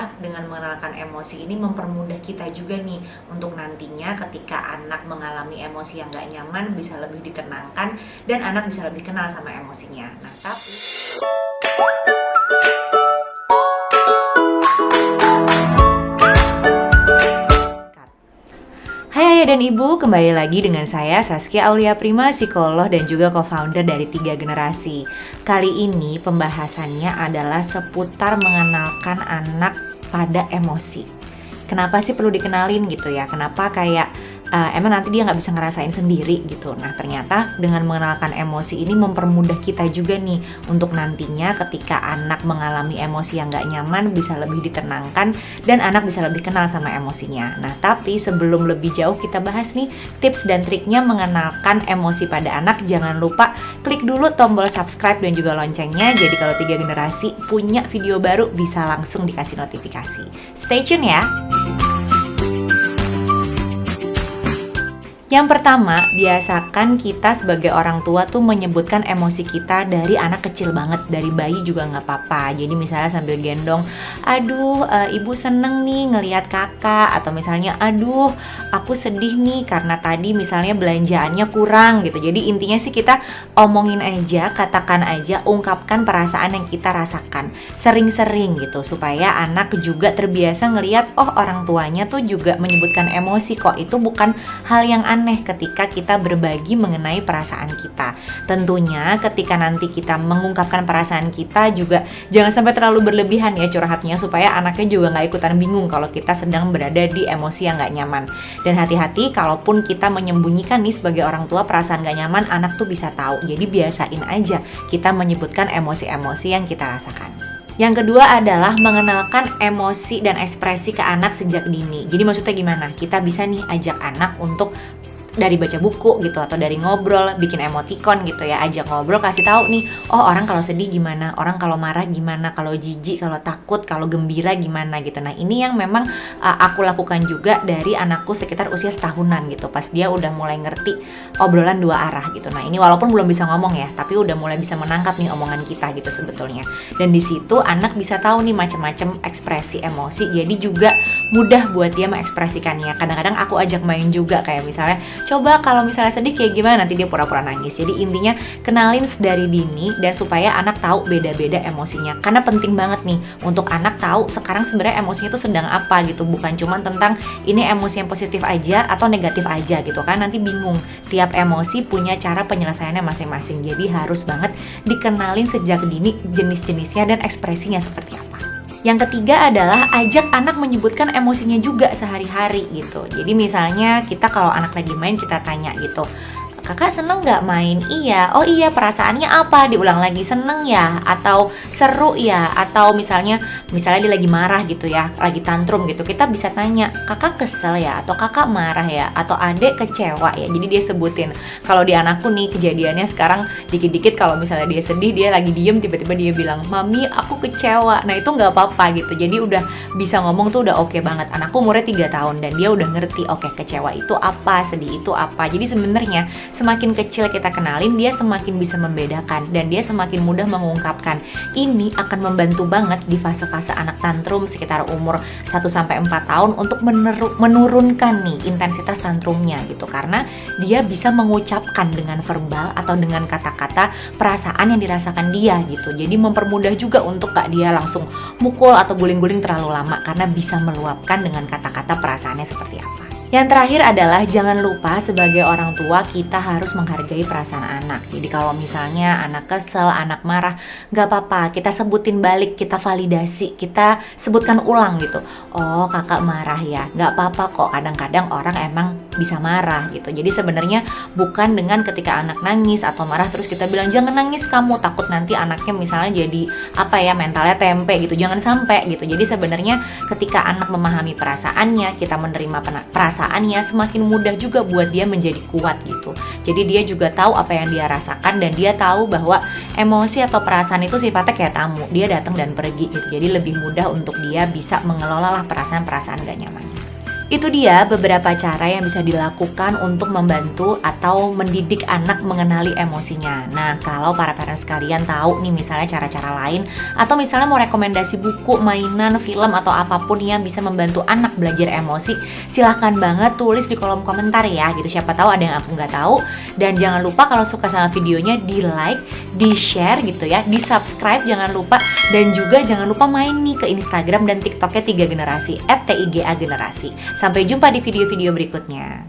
ternyata dengan mengenalkan emosi ini mempermudah kita juga nih untuk nantinya ketika anak mengalami emosi yang gak nyaman bisa lebih ditenangkan dan anak bisa lebih kenal sama emosinya. Nah, tapi Hai Ayah dan Ibu, kembali lagi dengan saya Saskia Aulia Prima, psikolog dan juga co-founder dari 3 Generasi. Kali ini pembahasannya adalah seputar mengenalkan anak pada emosi. Kenapa sih perlu dikenalin gitu ya? Kenapa kayak emang nanti dia nggak bisa ngerasain sendiri gitu. Nah ternyata dengan mengenalkan emosi ini mempermudah kita juga nih untuk nantinya ketika anak mengalami emosi yang nggak nyaman bisa lebih ditenangkan dan anak bisa lebih kenal sama emosinya. Nah tapi sebelum lebih jauh kita bahas nih tips dan triknya mengenalkan emosi pada anak, jangan lupa klik dulu tombol subscribe dan juga loncengnya. Jadi kalau 3 Generasi punya video baru bisa langsung dikasih notifikasi. Stay tune ya. Yang pertama, biasakan kita sebagai orang tua tuh menyebutkan emosi kita dari anak kecil banget, dari bayi juga nggak apa-apa. Jadi misalnya sambil gendong, aduh ibu seneng nih ngelihat kakak, atau misalnya aduh aku sedih nih karena tadi misalnya belanjaannya kurang gitu. Jadi intinya sih kita omongin aja, katakan aja, ungkapkan perasaan yang kita rasakan sering-sering gitu, supaya anak juga terbiasa ngelihat oh orang tuanya tuh juga menyebutkan emosi kok, itu bukan hal yang aneh ketika kita berbagi mengenai perasaan kita. Tentunya ketika nanti kita mengungkapkan perasaan kita juga jangan sampai terlalu berlebihan ya curhatnya, supaya anaknya juga gak ikutan bingung kalau kita sedang berada di emosi yang gak nyaman. Dan hati-hati kalaupun kita menyembunyikan nih sebagai orang tua perasaan gak nyaman, anak tuh bisa tahu. Jadi biasain aja kita menyebutkan emosi-emosi yang kita rasakan. Yang kedua adalah mengenalkan emosi dan ekspresi ke anak sejak dini. Jadi maksudnya gimana? Kita bisa nih ajak anak untuk dari baca buku gitu, atau dari ngobrol, bikin emoticon gitu ya, ajak ngobrol, kasih tahu nih, oh orang kalau sedih gimana, orang kalau marah gimana, kalau jijik, kalau takut, kalau gembira gimana gitu. Nah ini yang memang aku lakukan juga dari anakku sekitar usia setahunan gitu, pas dia udah mulai ngerti obrolan dua arah gitu. Nah ini walaupun belum bisa ngomong ya, tapi udah mulai bisa menangkap nih omongan kita gitu sebetulnya. Dan di situ anak bisa tahu nih macam-macam ekspresi emosi, jadi juga mudah buat dia mengekspresikannya. Kadang-kadang aku ajak main juga, kayak misalnya coba kalau misalnya sedih kayak gimana, nanti dia pura-pura nangis. Jadi intinya kenalin sedari dini dan supaya anak tahu beda-beda emosinya. Karena penting banget nih untuk anak tahu sekarang sebenarnya emosinya itu sedang apa gitu. Bukan cuma tentang ini emosi yang positif aja atau negatif aja gitu kan. Nanti bingung. Tiap emosi punya cara penyelesaiannya masing-masing. Jadi harus banget dikenalin sejak dini jenis-jenisnya dan ekspresinya seperti apa. Yang ketiga adalah ajak anak menyebutkan emosinya juga sehari-hari gitu. Jadi misalnya kita kalau anak lagi main kita tanya gitu, kakak seneng gak main? Iya. Oh iya, perasaannya apa? Diulang lagi, seneng ya? Atau seru ya? Atau misalnya dia lagi marah gitu ya, lagi tantrum gitu, kita bisa tanya, kakak kesel ya? Atau kakak marah ya? Atau adek kecewa ya? Jadi dia sebutin. Kalau di anakku nih kejadiannya sekarang dikit-dikit kalau misalnya dia sedih, dia lagi diem, tiba-tiba dia bilang, mami aku kecewa. Nah itu gak apa-apa gitu. Jadi udah bisa ngomong tuh udah oke banget. Anakku umurnya 3 tahun dan dia udah ngerti, oke, kecewa itu apa, sedih itu apa. Jadi sebenarnya semakin kecil kita kenalin, dia semakin bisa membedakan dan dia semakin mudah mengungkapkan. Ini akan membantu banget di fase-fase anak tantrum sekitar umur 1-4 tahun untuk menurunkan nih intensitas tantrumnya gitu, karena dia bisa mengucapkan dengan verbal atau dengan kata-kata perasaan yang dirasakan dia gitu. Jadi mempermudah juga untuk gak dia langsung mukul atau guling-guling terlalu lama, karena bisa meluapkan dengan kata-kata perasaannya seperti apa. Yang terakhir adalah jangan lupa sebagai orang tua kita harus menghargai perasaan anak. Jadi kalau misalnya anak kesel, anak marah, gak apa-apa, kita sebutin balik, kita validasi, kita sebutkan ulang gitu. Oh kakak marah ya, gak apa-apa kok, kadang-kadang orang emang bisa marah gitu. Jadi sebenarnya bukan dengan ketika anak nangis atau marah terus kita bilang jangan nangis kamu, takut nanti anaknya misalnya jadi mentalnya tempe gitu, jangan sampai gitu. Jadi sebenarnya ketika anak memahami perasaannya, kita menerima perasaannya, semakin mudah juga buat dia menjadi kuat gitu. Jadi dia juga tahu apa yang dia rasakan dan dia tahu bahwa emosi atau perasaan itu sifatnya kayak tamu, dia datang dan pergi gitu. Jadi lebih mudah untuk dia bisa mengelola lah perasaan-perasaan gak nyamannya. Itu dia beberapa cara yang bisa dilakukan untuk membantu atau mendidik anak mengenali emosinya. Nah, kalau para parents sekalian tahu nih misalnya cara-cara lain atau misalnya mau rekomendasi buku, mainan, film atau apapun yang bisa membantu anak belajar emosi, silahkan banget tulis di kolom komentar ya gitu. Siapa tahu ada yang aku nggak tahu. Dan jangan lupa kalau suka sama videonya di like, di share gitu ya, di subscribe jangan lupa. Dan juga jangan lupa main nih ke Instagram dan TikToknya 3 Generasi @TIGA Generasi. Sampai jumpa di video-video berikutnya.